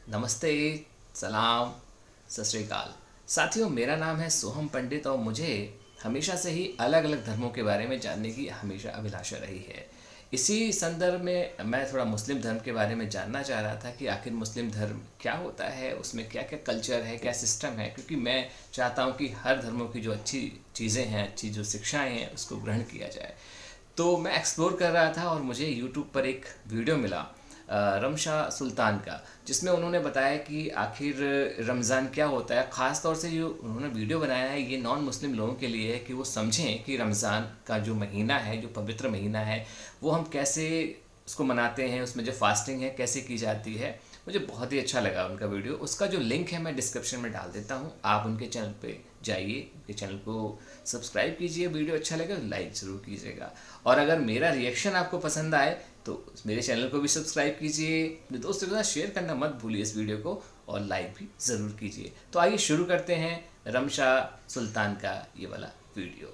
नमस्ते, सलाम, सत श्री अकाल। साथियों, मेरा नाम है सोहम पंडित और मुझे हमेशा से ही अलग अलग धर्मों के बारे में जानने की हमेशा अभिलाषा रही है। इसी संदर्भ में मैं थोड़ा मुस्लिम धर्म के बारे में जानना चाह रहा था कि आखिर मुस्लिम धर्म क्या होता है, उसमें क्या क्या कल्चर है, क्या सिस्टम है, क्योंकि मैं चाहता हूँ कि हर धर्मों की जो अच्छी चीज़ें हैं, अच्छी जो शिक्षाएँ हैं, उसको ग्रहण किया जाए। तो मैं एक्सप्लोर कर रहा था और मुझे यूट्यूब पर एक वीडियो मिला रमशा सुल्तान का, जिसमें उन्होंने बताया कि आखिर रमज़ान क्या होता है। ख़ास तौर से जो उन्होंने वीडियो बनाया है ये नॉन मुस्लिम लोगों के लिए है कि वो समझें कि रमज़ान का जो महीना है, जो पवित्र महीना है, वो हम कैसे उसको मनाते हैं, उसमें जो फास्टिंग है कैसे की जाती है। मुझे बहुत ही अच्छा लगा उनका वीडियो। उसका जो लिंक है मैं डिस्क्रिप्शन में डाल देता हूँ, आप उनके चैनल पे जाइए, उनके चैनल को सब्सक्राइब कीजिए। वीडियो अच्छा लगे तो लाइक ज़रूर कीजिएगा, और अगर मेरा रिएक्शन आपको पसंद आए तो मेरे चैनल को भी सब्सक्राइब कीजिए। अपने दोस्तों के साथ शेयर करना मत भूलिए इस वीडियो को, और लाइक भी ज़रूर कीजिए। तो आइए शुरू करते हैं रमशा सुल्तान का ये वाला वीडियो।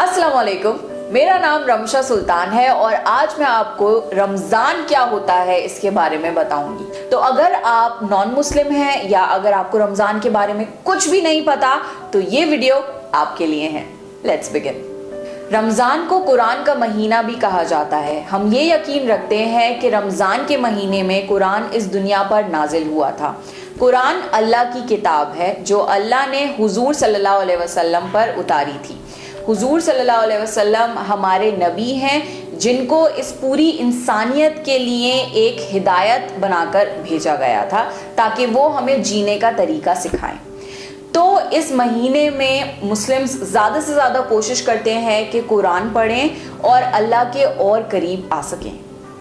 अस्सलाम वालेकुम, मेरा नाम रमशा सुल्तान है और आज मैं आपको रमज़ान क्या होता है इसके बारे में बताऊंगी। तो अगर आप नॉन मुस्लिम हैं या अगर आपको रमज़ान के बारे में कुछ भी नहीं पता तो ये वीडियो आपके लिए है। Let's begin. रमज़ान को कुरान का महीना भी कहा जाता है। हम ये यकीन रखते हैं कि रमज़ान के महीने में कुरान इस दुनिया पर नाजिल हुआ था। कुरान अल्लाह की किताब है जो अल्लाह ने हुजूर सल्लल्लाहु अलैहि वसल्लम पर उतारी थी। हुजूर सल्लल्लाहु अलैहि वसल्लम हमारे नबी हैं जिनको इस पूरी इंसानियत के लिए एक हिदायत बनाकर भेजा गया था ताकि वो हमें जीने का तरीका सिखाएं। तो इस महीने में मुस्लिम्स ज़्यादा से ज़्यादा कोशिश करते हैं कि कुरान पढ़ें और अल्लाह के और करीब आ सकें।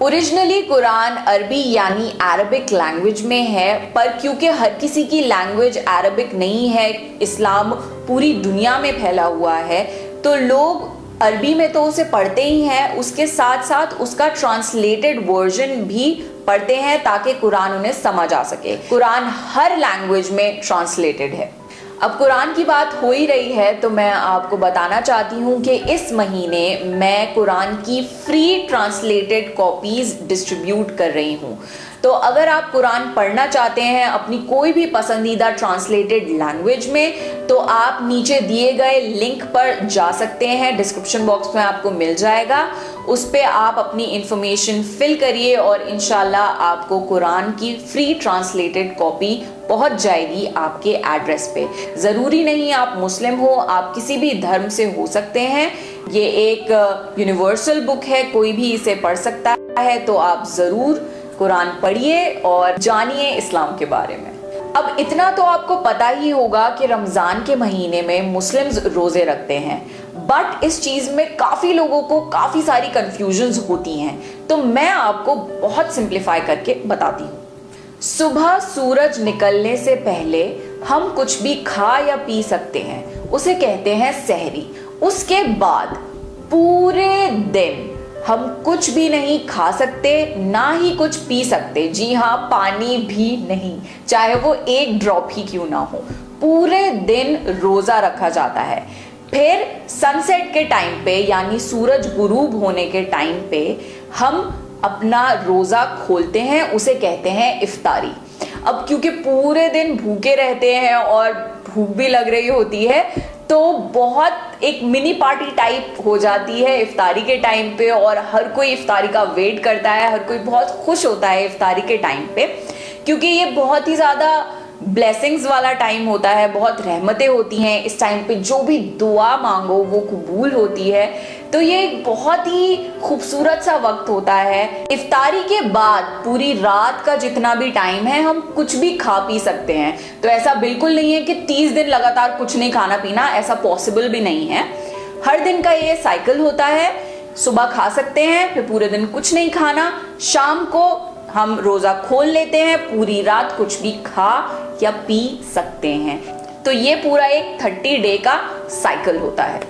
ओरिजिनली कुरान अरबी यानी अरबिक लैंग्वेज में है, पर क्योंकि हर किसी की लैंग्वेज अरबिक नहीं है, इस्लाम पूरी दुनिया में फैला हुआ है, तो लोग अरबी में तो उसे पढ़ते ही हैं, उसके साथ साथ उसका ट्रांसलेटेड वर्जन भी पढ़ते हैं ताकि कुरान उन्हें समझ आ सके। कुरान हर लैंग्वेज में ट्रांसलेटेड है। अब कुरान की बात हो ही रही है तो मैं आपको बताना चाहती हूँ कि इस महीने मैं कुरान की फ्री ट्रांसलेटेड कॉपीज़ डिस्ट्रीब्यूट कर रही हूँ। तो अगर आप कुरान पढ़ना चाहते हैं अपनी कोई भी पसंदीदा ट्रांसलेटेड लैंग्वेज में तो आप नीचे दिए गए लिंक पर जा सकते हैं, डिस्क्रिप्शन बॉक्स में आपको मिल जाएगा। उस पर आप अपनी इंफॉर्मेशन फिल करिए और इंशाल्लाह आपको कुरान की फ्री ट्रांसलेटेड कॉपी पहुंच जाएगी आपके एड्रेस पे। ज़रूरी नहीं आप मुस्लिम हो, आप किसी भी धर्म से हो सकते हैं। ये एक यूनिवर्सल बुक है, कोई भी इसे पढ़ सकता है। तो आप ज़रूर कुरान पढ़िए और जानिए इस्लाम के बारे में। अब इतना तो आपको पता ही होगा कि रमज़ान के महीने में मुस्लिम्स रोज़े रखते हैं, बट इस चीज़ में काफ़ी लोगों को काफ़ी सारी कन्फ्यूजन्स होती हैं। तो मैं आपको बहुत सिंप्लीफाई करके बताती हूँ। सुबह सूरज निकलने से पहले हम कुछ भी खा या पी सकते हैं, उसे कहते हैं सहरी। उसके बाद पूरे दिन हम कुछ भी नहीं खा सकते, ना ही कुछ पी सकते। जी हाँ, पानी भी नहीं, चाहे वो एक ड्रॉप ही क्यों ना हो। पूरे दिन रोजा रखा जाता है। फिर सनसेट के टाइम पे यानी सूरज गुरूब होने के टाइम पे हम अपना रोजा खोलते हैं, उसे कहते हैं इफ्तारी। अब क्योंकि पूरे दिन भूखे रहते हैं और भूख भी लग रही होती है तो बहुत एक मिनी पार्टी टाइप हो जाती है इफ्तारी के टाइम पे, और हर कोई इफ्तारी का वेट करता है, हर कोई बहुत खुश होता है इफ्तारी के टाइम पे, क्योंकि ये बहुत ही ज़्यादा ब्लेसिंग्स वाला टाइम होता है, बहुत रहमतें होती हैं इस टाइम पे, जो भी दुआ मांगो वो कबूल होती है। तो ये एक बहुत ही खूबसूरत सा वक्त होता है। इफ्तारी के बाद पूरी रात का जितना भी टाइम है हम कुछ भी खा पी सकते हैं। तो ऐसा बिल्कुल नहीं है कि 30 दिन लगातार कुछ नहीं खाना पीना, ऐसा पॉसिबल भी नहीं है। हर दिन का ये साइकिल होता है, सुबह खा सकते हैं, फिर पूरे दिन कुछ नहीं खाना, शाम को हम रोजा खोल लेते हैं, पूरी रात कुछ भी खा या पी सकते हैं। तो ये पूरा एक 30 डे का साइकिल होता है।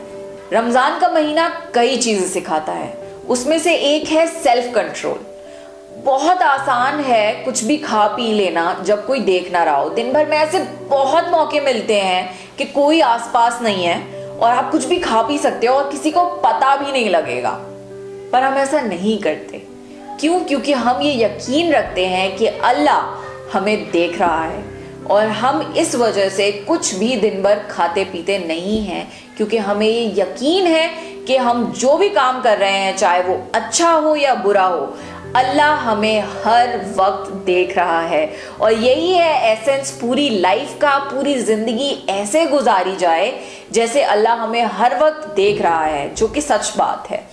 रमजान का महीना कई चीजें सिखाता है, उसमें से एक है सेल्फ कंट्रोल। बहुत आसान है कुछ भी खा पी लेना जब कोई देख ना रहा हो। दिन भर में ऐसे बहुत मौके मिलते हैं कि कोई आसपास नहीं है और आप कुछ भी खा पी सकते हो और किसी को पता भी नहीं लगेगा, पर हम ऐसा नहीं करते। क्यों? क्योंकि हम ये यकीन रखते हैं कि अल्लाह हमें देख रहा है और हम इस वजह से कुछ भी दिन भर खाते पीते नहीं हैं, क्योंकि हमें ये यकीन है कि हम जो भी काम कर रहे हैं, चाहे वो अच्छा हो या बुरा हो, अल्लाह हमें हर वक्त देख रहा है। और यही है एसेंस पूरी लाइफ का। पूरी जिंदगी ऐसे गुजारी जाए जैसे अल्लाह हमें हर वक्त देख रहा है, जो कि सच बात है।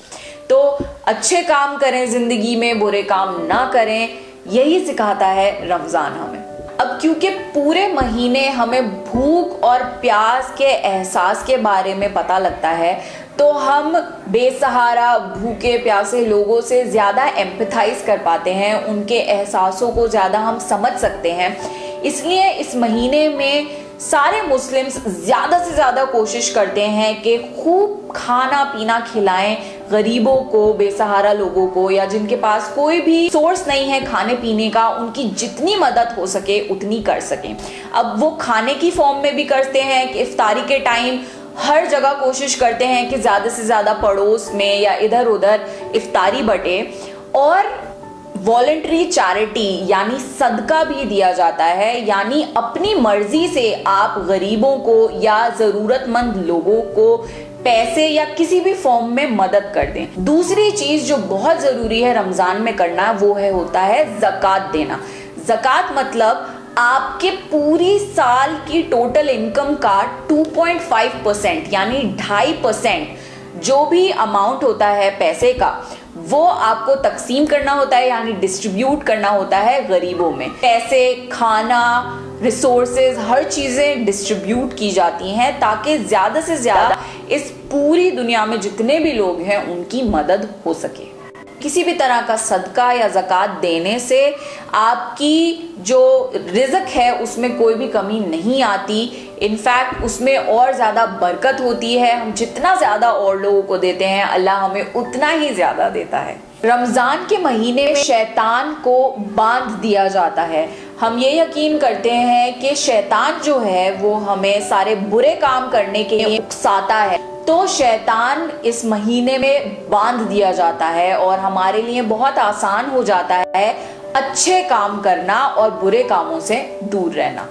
तो अच्छे काम करें जिंदगी में, बुरे काम ना करें, यही सिखाता है रमजान हमें। अब क्योंकि पूरे महीने हमें भूख और प्यास के एहसास के बारे में पता लगता है, तो हम बेसहारा भूखे प्यासे लोगों से ज़्यादा एम्पैथाइज कर पाते हैं, उनके एहसासों को ज़्यादा हम समझ सकते हैं। इसलिए इस महीने में सारे मुस्लिम्स ज़्यादा से ज़्यादा कोशिश करते हैं कि खूब खाना पीना खिलाएं गरीबों को, बेसहारा लोगों को, या जिनके पास कोई भी सोर्स नहीं है खाने पीने का, उनकी जितनी मदद हो सके उतनी कर सकें। अब वो खाने की फॉर्म में भी करते हैं कि इफ्तारी के टाइम हर जगह कोशिश करते हैं कि ज़्यादा से ज़्यादा पड़ोस में या इधर उधर इफ्तारी बटे, और वॉलंटरी चैरिटी यानी सदका भी दिया जाता है, यानी अपनी मर्जी से आप गरीबों को या ज़रूरतमंद लोगों को पैसे या किसी भी फॉर्म में मदद कर दें। दूसरी चीज़ जो बहुत ज़रूरी है रमज़ान में करना, वो होता है ज़कात देना। ज़कात मतलब आपके पूरी साल की टोटल इनकम का 2.5% यानी 2.5% जो भी अमाउंट होता है पैसे का, वो आपको तकसीम करना होता है, यानी डिस्ट्रीब्यूट करना होता है गरीबों में। पैसे, खाना, रिसोर्सेज, हर चीज़ें डिस्ट्रीब्यूट की जाती हैं ताकि ज़्यादा से ज़्यादा इस पूरी दुनिया में जितने भी लोग हैं उनकी मदद हो सके। किसी भी तरह का सदका या ज़कात देने से आपकी जो रिज़्क है उसमें कोई भी कमी नहीं आती, इनफैक्ट उसमें और ज़्यादा बरकत होती है। हम जितना ज़्यादा और लोगों को देते हैं, अल्लाह हमें उतना ही ज़्यादा देता है। रमज़ान के महीने में शैतान को बांध दिया जाता है। हम ये यकीन करते हैं कि शैतान जो है वो हमें सारे बुरे काम करने के लिए उकसाता है, तो शैतान इस महीने में बांध दिया जाता है और हमारे लिए बहुत आसान हो जाता है अच्छे काम करना और बुरे कामों से दूर रहना।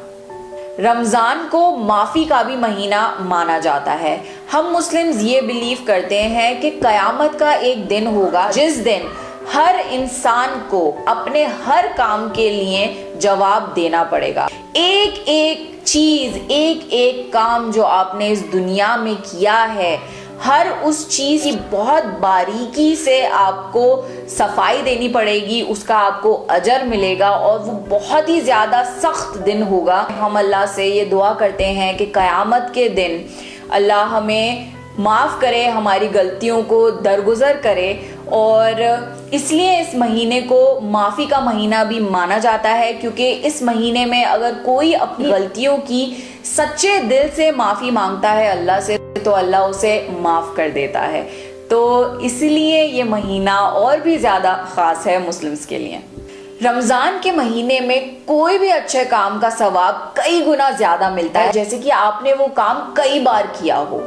रमज़ान को माफ़ी का भी महीना माना जाता है। हम मुस्लिम्स ये बिलीव करते हैं कि क़यामत का एक दिन होगा जिस दिन हर इंसान को अपने हर काम के लिए जवाब देना पड़ेगा। एक एक चीज़, एक एक काम जो आपने इस दुनिया में किया है, हर उस चीज़ की बहुत बारीकी से आपको सफाई देनी पड़ेगी, उसका आपको अजर मिलेगा और वो बहुत ही ज़्यादा सख्त दिन होगा। हम अल्लाह से ये दुआ करते हैं कि क़यामत के दिन अल्लाह हमें माफ़ करे, हमारी गलतियों को दरगुजर करे, और इसलिए इस महीने को माफ़ी का महीना भी माना जाता है, क्योंकि इस महीने में अगर कोई अपनी गलतियों की सच्चे दिल से माफ़ी मांगता है अल्लाह से, तो अल्लाह उसे माफ़ कर देता है। तो इसलिए ये महीना और भी ज़्यादा ख़ास है मुस्लिम्स के लिए। रमज़ान के महीने में कोई भी अच्छे काम का सवाब कई गुना ज़्यादा मिलता है, जैसे कि आपने वो काम कई बार किया हो।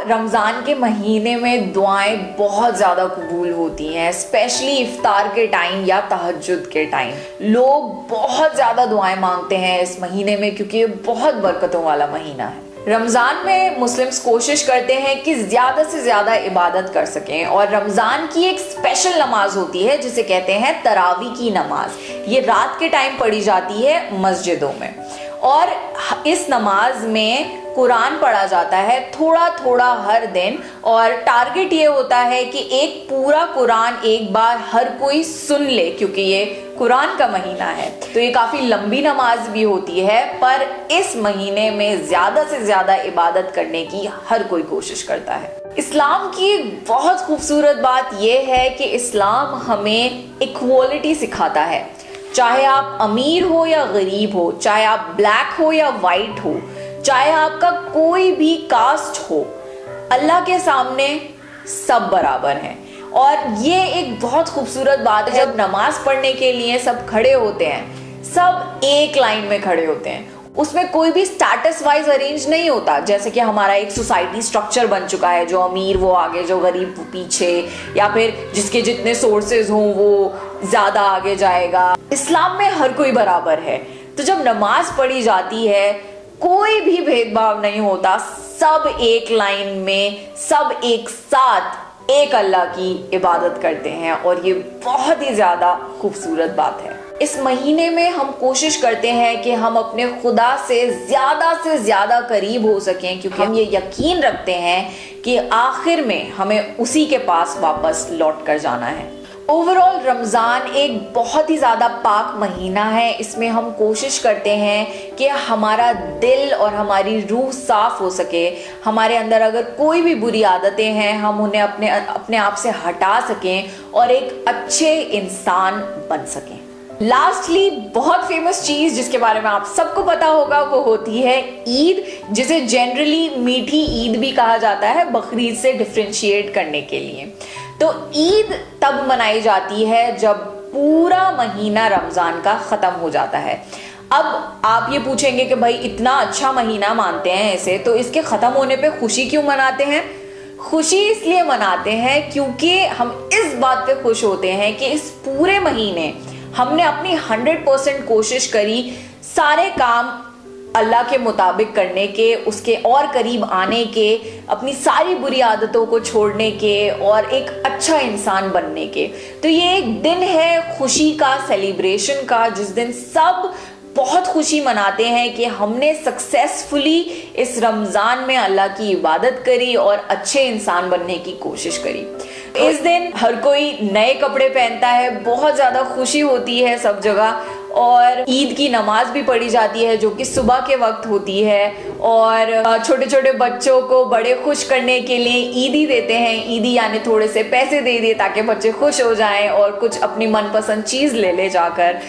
रमज़ान के महीने में दुआएं बहुत ज़्यादा कबूल होती हैं, स्पेशली इफ्तार के टाइम या तहज्जुद के टाइम। लोग बहुत ज़्यादा दुआएं मांगते हैं इस महीने में, क्योंकि ये बहुत बरकतों वाला महीना है। रमज़ान में मुस्लिम्स कोशिश करते हैं कि ज़्यादा से ज़्यादा इबादत कर सकें, और रमज़ान की एक स्पेशल नमाज होती है जिसे कहते हैं तरावी की नमाज। ये रात के टाइम पढ़ी जाती है मस्जिदों में, और इस नमाज में कुरान पढ़ा जाता है थोड़ा थोड़ा हर दिन, और टारगेट ये होता है कि एक पूरा कुरान एक बार हर कोई सुन ले, क्योंकि ये कुरान का महीना है। तो ये काफ़ी लंबी नमाज भी होती है, पर इस महीने में ज़्यादा से ज़्यादा इबादत करने की हर कोई कोशिश करता है। इस्लाम की एक बहुत खूबसूरत बात यह है कि इस्लाम हमें इक्वालिटी सिखाता है। चाहे आप अमीर हो या गरीब हो, चाहे आप ब्लैक हो या वाइट हो, चाहे आपका कोई भी कास्ट हो, अल्लाह के सामने सब बराबर हैं। और ये एक बहुत खूबसूरत बात है, जब नमाज पढ़ने के लिए सब खड़े होते हैं, सब एक लाइन में खड़े होते हैं, उसमें कोई भी स्टेटस वाइज अरेंज नहीं होता, जैसे कि हमारा एक सोसाइटी स्ट्रक्चर बन चुका है, जो अमीर वो आगे, जो गरीब वो पीछे, या फिर जिसके जितने सोर्सेज हों वो ज्यादा आगे जाएगा। इस्लाम में हर कोई बराबर है। तो जब नमाज पढ़ी जाती है कोई भी भेदभाव नहीं होता, सब एक लाइन में, सब एक साथ एक अल्लाह की इबादत करते हैं, और ये बहुत ही ज्यादा खूबसूरत बात है। इस महीने में हम कोशिश करते हैं कि हम अपने खुदा से ज्यादा करीब हो सकें, क्योंकि हम ये यकीन रखते हैं कि आखिर में हमें उसी के पास वापस लौट कर जाना है। ओवरऑल रमज़ान एक बहुत ही ज़्यादा पाक महीना है। इसमें हम कोशिश करते हैं कि हमारा दिल और हमारी रूह साफ हो सके। हमारे अंदर अगर कोई भी बुरी आदतें हैं हम उन्हें अपने आप से हटा सकें और एक अच्छे इंसान बन सकें। लास्टली बहुत फेमस चीज जिसके बारे में आप सबको पता होगा वो होती है ईद, जिसे जनरली मीठी ईद भी कहा जाता है, बकरीद से डिफरेंशिएट करने के लिए। तो ईद तब मनाई जाती है जब पूरा महीना रमजान का खत्म हो जाता है। अब आप ये पूछेंगे कि भाई इतना अच्छा महीना मानते हैं इसे, तो इसके खत्म होने पे खुशी क्यों मनाते हैं? खुशी इसलिए मनाते हैं क्योंकि हम इस बात पे खुश होते हैं कि इस पूरे महीने हमने अपनी 100% कोशिश करी सारे काम अल्लाह के मुताबिक करने के, उसके और करीब आने के, अपनी सारी बुरी आदतों को छोड़ने के और एक अच्छा इंसान बनने के। तो ये एक दिन है खुशी का, सेलिब्रेशन का, जिस दिन सब बहुत खुशी मनाते हैं कि हमने सक्सेसफुली इस रमज़ान में अल्लाह की इबादत करी और अच्छे इंसान बनने की कोशिश करी। इस दिन हर कोई नए कपड़े पहनता है, बहुत ज़्यादा खुशी होती है सब जगह, और ईद की नमाज भी पढ़ी जाती है जो कि सुबह के वक्त होती है। और छोटे छोटे बच्चों को बड़े खुश करने के लिए ईदी देते हैं। ईदी यानी थोड़े से पैसे दे दिए ताकि बच्चे खुश हो जाएं और कुछ अपनी मनपसंद चीज़ ले जाकर।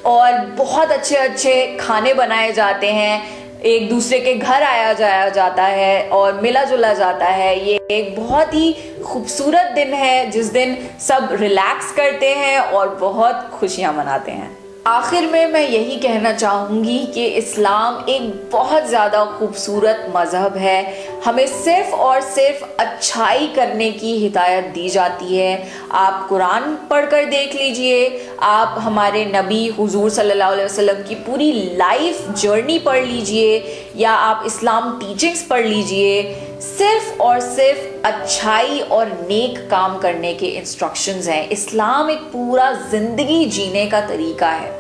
और बहुत अच्छे अच्छे खाने बनाए जाते हैं, एक दूसरे के घर आया जाया जाता है और मिला जुला जाता है। ये एक बहुत ही खूबसूरत दिन है जिस दिन सब रिलैक्स करते हैं और बहुत खुशियां मनाते हैं। आखिर में मैं यही कहना चाहूँगी कि इस्लाम एक बहुत ज़्यादा खूबसूरत मज़हब है। हमें सिर्फ़ और सिर्फ अच्छाई करने की हिदायत दी जाती है। आप कुरान पढ़कर देख लीजिए, आप हमारे नबी हुजूर सल्लल्लाहु अलैहि वसल्लम की पूरी लाइफ जर्नी पढ़ लीजिए, या आप इस्लाम टीचिंग्स पढ़ लीजिए। सिर्फ और सिर्फ अच्छाई और नेक काम करने के इंस्ट्रक्शंस हैं। इस्लाम एक पूरा ज़िंदगी जीने का तरीका है।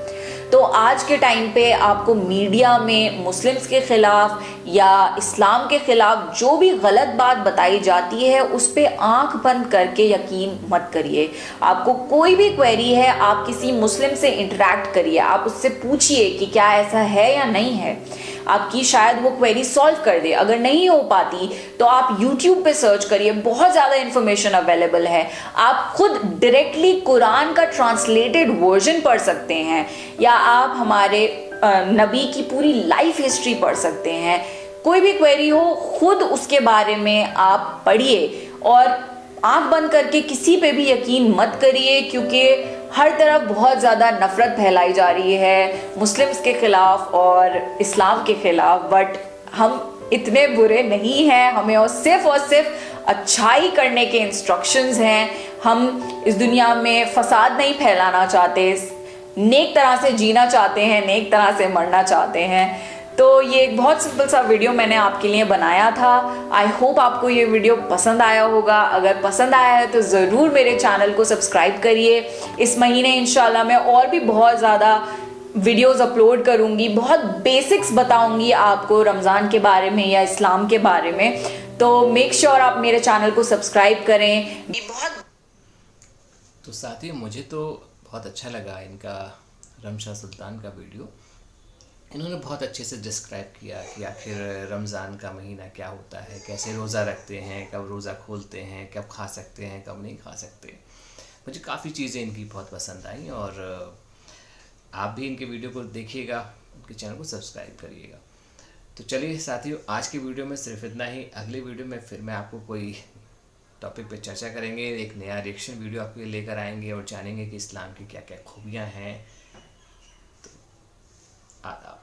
तो आज के टाइम पे आपको मीडिया में मुस्लिम्स के ख़िलाफ़ या इस्लाम के ख़िलाफ़ जो भी गलत बात बताई जाती है उस पर आंख बंद करके यकीन मत करिए। आपको कोई भी क्वेरी है, आप किसी मुस्लिम से इंटरेक्ट करिए, आप उससे पूछिए कि क्या ऐसा है या नहीं है। आपकी शायद वो क्वेरी सॉल्व कर दे। अगर नहीं हो पाती तो आप YouTube पे सर्च करिए, बहुत ज़्यादा इन्फॉर्मेशन अवेलेबल है। आप खुद डायरेक्टली कुरान का ट्रांसलेटेड वर्जन पढ़ सकते हैं, या आप हमारे नबी की पूरी लाइफ हिस्ट्री पढ़ सकते हैं। कोई भी क्वेरी हो खुद उसके बारे में आप पढ़िए और आंख बंद करके किसी पे भी यकीन मत करिए, क्योंकि हर तरफ बहुत ज़्यादा नफ़रत फैलाई जा रही है मुस्लिम्स के ख़िलाफ़ और इस्लाम के ख़िलाफ़। बट हम इतने बुरे नहीं हैं, हमें और सिर्फ अच्छाई करने के इंस्ट्रक्शंस हैं। हम इस दुनिया में फसाद नहीं फैलाना चाहते, नेक तरह से जीना चाहते हैं, नेक तरह से मरना चाहते हैं। तो ये एक बहुत सिंपल सा वीडियो मैंने आपके लिए बनाया था। आई होप आपको ये वीडियो पसंद आया होगा। अगर पसंद आया है तो ज़रूर मेरे चैनल को सब्सक्राइब करिए। इस महीने इंशाल्लाह मैं और भी बहुत ज़्यादा वीडियोस अपलोड करूँगी, बहुत बेसिक्स बताऊँगी आपको रमज़ान के बारे में या इस्लाम के बारे में। तो मेक श्योर आप मेरे चैनल को सब्सक्राइब करें। ये बहुत तो साथियों, मुझे तो बहुत अच्छा लगा इनका रमशा सुल्तान का वीडियो। इन्होंने बहुत अच्छे से डिस्क्राइब किया कि आखिर रमज़ान का महीना क्या होता है, कैसे रोज़ा रखते हैं, कब रोज़ा खोलते हैं, कब खा सकते हैं, कब नहीं खा सकते। मुझे काफ़ी चीज़ें इनकी बहुत पसंद आई और आप भी इनके वीडियो को देखिएगा, उनके चैनल को सब्सक्राइब करिएगा। तो चलिए साथियों, आज की वीडियो में सिर्फ इतना ही। अगली वीडियो में फिर मैं आपको कोई टॉपिक पे चर्चा करेंगे, एक नया रिएक्शन वीडियो आपके लिए लेकर आएंगे और जानेंगे कि इस्लाम की क्या क्या खूबियाँ हैं। तो आदाब।